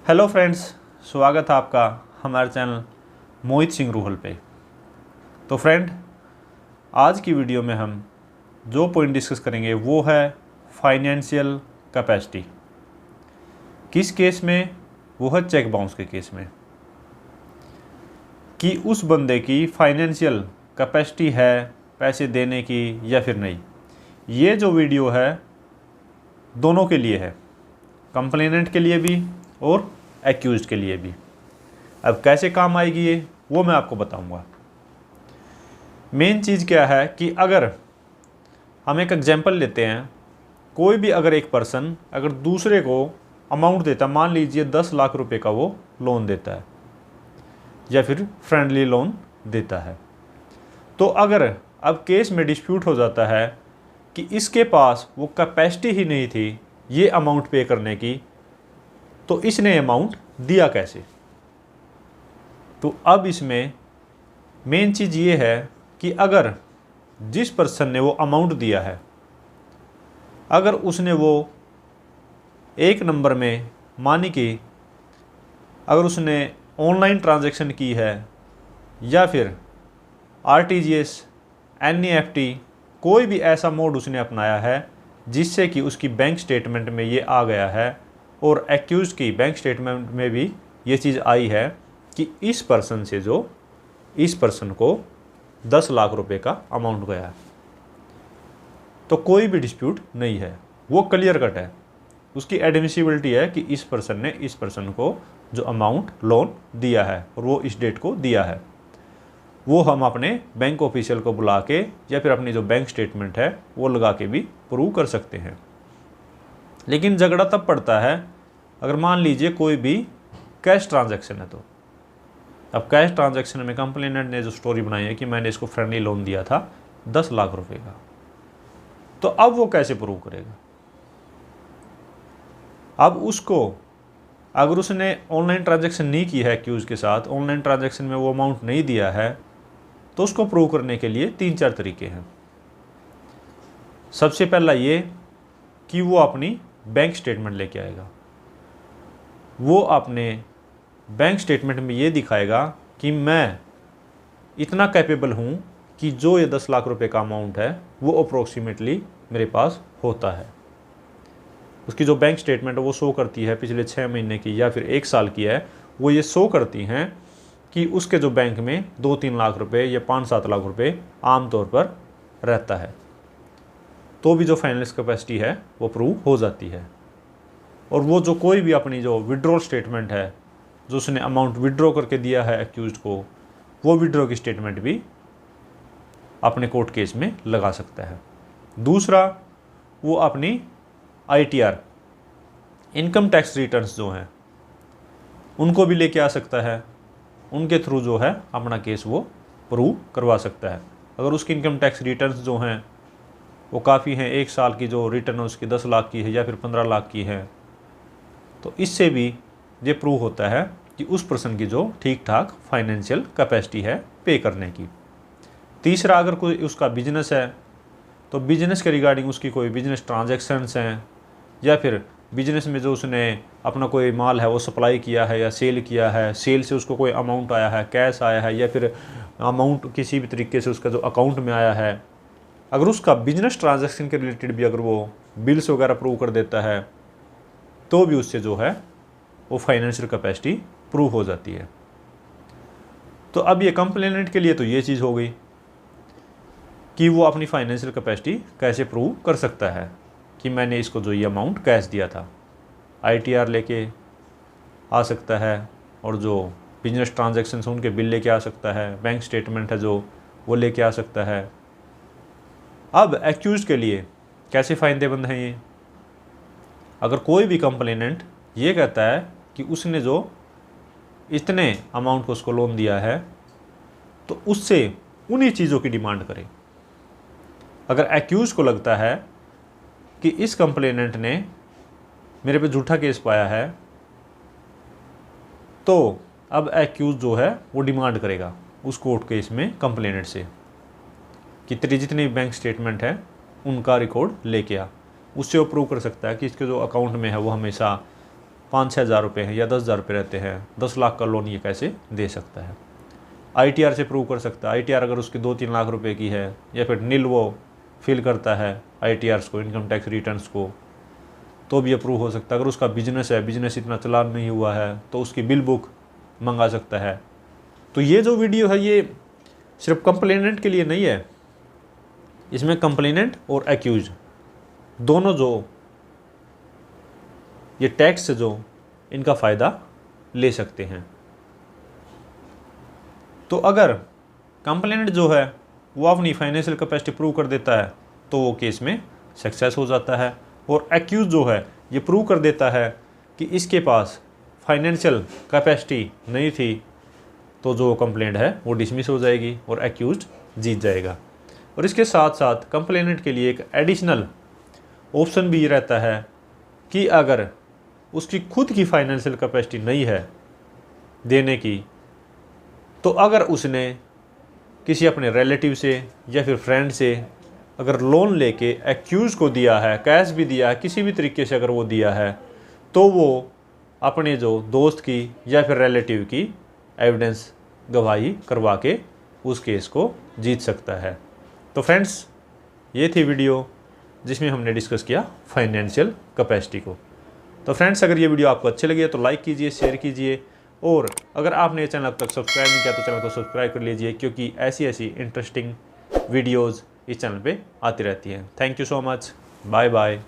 Hello friends, स्वागत है आपका हमारे चैनल मोहित सिंह रूहल पे। तो फ्रेंड, आज की वीडियो में हम जो पॉइंट डिस्कस करेंगे वो है फाइनेंशियल कैपेसिटी। किस केस में? वो है चेक बाउंस के केस में, कि उस बंदे की फाइनेंशियल कैपेसिटी है पैसे देने की या फिर नहीं। ये जो वीडियो है दोनों के लिए है, कंप्लेनेंट के लिए भी और एक्यूज्ड के लिए भी। अब कैसे काम आएगी ये, वो मैं आपको बताऊंगा। मेन चीज़ क्या है कि अगर हम एक एग्जांपल लेते हैं, कोई भी अगर एक पर्सन अगर दूसरे को अमाउंट देता है, मान लीजिए 10 लाख रुपए का वो लोन देता है या फिर फ्रेंडली लोन देता है, तो अगर अब केस में डिस्प्यूट हो जाता है कि इसके पास वो कैपेसिटी ही नहीं थी ये अमाउंट पे करने की, तो इसने अमाउंट दिया कैसे? तो अब इसमें मेन चीज़ ये है कि अगर जिस पर्सन ने वो अमाउंट दिया है, अगर उसने वो एक नंबर में मानी कि अगर उसने ऑनलाइन ट्रांजैक्शन की है या फिर आरटीजीएस, एनईएफटी, कोई भी ऐसा मोड उसने अपनाया है जिससे कि उसकी बैंक स्टेटमेंट में ये आ गया है और एक्यूज की बैंक स्टेटमेंट में भी ये चीज़ आई है कि इस पर्सन से जो इस पर्सन को 10 लाख रुपए का अमाउंट गया है, तो कोई भी डिस्प्यूट नहीं है, वो क्लियर कट है। उसकी एडमिसिबिलिटी है कि इस पर्सन ने इस पर्सन को जो अमाउंट लोन दिया है और वो इस डेट को दिया है, वो हम अपने बैंक ऑफिशियल को बुला के या फिर अपनी जो बैंक स्टेटमेंट है वो लगा के भी प्रूव कर सकते हैं। लेकिन झगड़ा तब पड़ता है अगर मान लीजिए कोई भी कैश ट्रांजैक्शन है। तो अब कैश ट्रांजैक्शन में कंप्लेनेंट ने जो स्टोरी बनाई है कि मैंने इसको फ्रेंडली लोन दिया था 10 लाख रुपए का, तो अब वो कैसे प्रूव करेगा? अब उसको अगर उसने ऑनलाइन ट्रांजैक्शन नहीं की है एक्यूज के साथ, ऑनलाइन ट्रांजैक्शन में वो अमाउंट नहीं दिया है, तो उसको प्रूव करने के लिए 3-4 तरीके हैं। सबसे पहला ये कि वो अपनी बैंक स्टेटमेंट लेके आएगा। वो अपने बैंक स्टेटमेंट में ये दिखाएगा कि मैं इतना कैपेबल हूँ कि जो ये 10 लाख रुपए का अमाउंट है वो अप्रोक्सीमेटली मेरे पास होता है। उसकी जो बैंक स्टेटमेंट है वो शो करती है पिछले 6 महीने की या फिर 1 साल की है, वो ये शो करती हैं कि उसके जो बैंक में 2-3 लाख रुपए या 5-7 लाख रुपए आमतौर पर रहता है, तो भी जो फाइनेंशियल कैपेसिटी है वो प्रूव हो जाती है। और वो जो कोई भी अपनी जो विड्रॉल स्टेटमेंट है, जो उसने अमाउंट विड्रॉ करके दिया है एक्यूज को, वो विड्रॉ की स्टेटमेंट भी अपने कोर्ट केस में लगा सकता है। दूसरा, वो अपनी आईटीआर, इनकम टैक्स रिटर्न्स जो हैं उनको भी लेके आ सकता है। उनके थ्रू जो है अपना केस वो प्रूव करवा सकता है। अगर उसकी इनकम टैक्स रिटर्न्स जो हैं वो काफ़ी हैं, 1 साल की जो रिटर्न उसकी 10 लाख की है या फिर 15 लाख की है, तो इससे भी ये प्रूव होता है कि उस पर्सन की जो ठीक ठाक फाइनेंशियल कैपेसिटी है पे करने की। तीसरा, अगर कोई उसका बिजनेस है तो बिजनेस के रिगार्डिंग उसकी कोई बिजनेस ट्रांजैक्शंस हैं या फिर बिजनेस में जो उसने अपना कोई माल है वो सप्लाई किया है या सेल किया है, सेल से उसको कोई अमाउंट आया है, कैश आया है या फिर अमाउंट किसी भी तरीके से उसका जो अकाउंट में आया है, अगर उसका बिजनेस ट्रांजैक्शन के रिलेटेड भी अगर वो बिल्स वगैरह प्रूव कर देता है, तो भी उससे जो है वो फाइनेंशियल कैपेसिटी प्रूव हो जाती है। तो अब ये कंप्लेनेंट के लिए तो ये चीज़ हो गई कि वो अपनी फाइनेंशियल कैपेसिटी कैसे प्रूव कर सकता है कि मैंने इसको जो ये अमाउंट कैश दिया था। आईटीआर लेके आ सकता है और जो बिजनेस ट्रांजैक्शन हैं उनके बिल लेके आ सकता है, बैंक स्टेटमेंट है जो वो लेके आ सकता है। अब एक्यूज के लिए कैसे फ़ायदेमंद हैं ये? अगर कोई भी कंप्लेनेंट ये कहता है कि उसने जो इतने अमाउंट को उसको लोन दिया है, तो उससे उन्हीं चीज़ों की डिमांड करे। अगर एक्यूज को लगता है कि इस कंप्लेनेंट ने मेरे पे झूठा केस पाया है, तो अब एक्यूज जो है वो डिमांड करेगा उस कोर्ट केस में कंप्लेनेंट से कि तेरी जितनी बैंक स्टेटमेंट है उनका रिकॉर्ड लेके आ। उससे वो प्रूव कर सकता है कि इसके जो अकाउंट में है वो हमेशा 5-6 हज़ार रुपये हैं या 10 हज़ार रुपये रहते हैं, 10 लाख का लोन ये कैसे दे सकता है। ITR से प्रूव कर सकता है। ITR अगर उसकी 2-3 लाख रुपए की है या फिर नील वो फिल करता है ITRs को, इनकम टैक्स रिटर्न्स को, तो भी अप्रूव हो सकता है। अगर उसका बिजनेस है, बिजनेस इतना चलान नहीं हुआ है, तो उसकी बिल बुक मंगा सकता है। तो ये जो वीडियो है ये सिर्फ कंप्लेनेंट के लिए नहीं है, इसमें कंप्लेनेंट और एक्यूज दोनों जो ये टैक्स से जो इनका फ़ायदा ले सकते हैं। तो अगर कंप्लेनेंट जो है वो अपनी फाइनेंशियल कैपेसिटी प्रूव कर देता है तो वो केस में सक्सेस हो जाता है, और एक्यूज जो है ये प्रूव कर देता है कि इसके पास फाइनेंशियल कैपेसिटी नहीं थी, तो जो कंप्लेंट है वो डिसमिस हो जाएगी और एक्यूज जीत जाएगा। और इसके साथ साथ कंप्लेनेंट के लिए एक एडिशनल ऑप्शन भी रहता है कि अगर उसकी खुद की फाइनेंशियल कैपेसिटी नहीं है देने की, तो अगर उसने किसी अपने रिलेटिव से या फिर फ्रेंड से अगर लोन लेके एक्यूज को दिया है, कैश भी दिया है, किसी भी तरीके से अगर वो दिया है, तो वो अपने जो दोस्त की या फिर रिलेटिव की एविडेंस गवाही करवा के उस केस को जीत सकता है। तो फ्रेंड्स, ये थी वीडियो जिसमें हमने डिस्कस किया फाइनेंशियल कैपेसिटी को। तो फ्रेंड्स, अगर ये वीडियो आपको अच्छी लगी तो लाइक कीजिए, शेयर कीजिए, और अगर आपने ये चैनल अब तक सब्सक्राइब नहीं किया तो चैनल को सब्सक्राइब कर लीजिए, क्योंकि ऐसी इंटरेस्टिंग वीडियोज़ इस चैनल पे आती रहती हैं। Thank you so much, bye bye.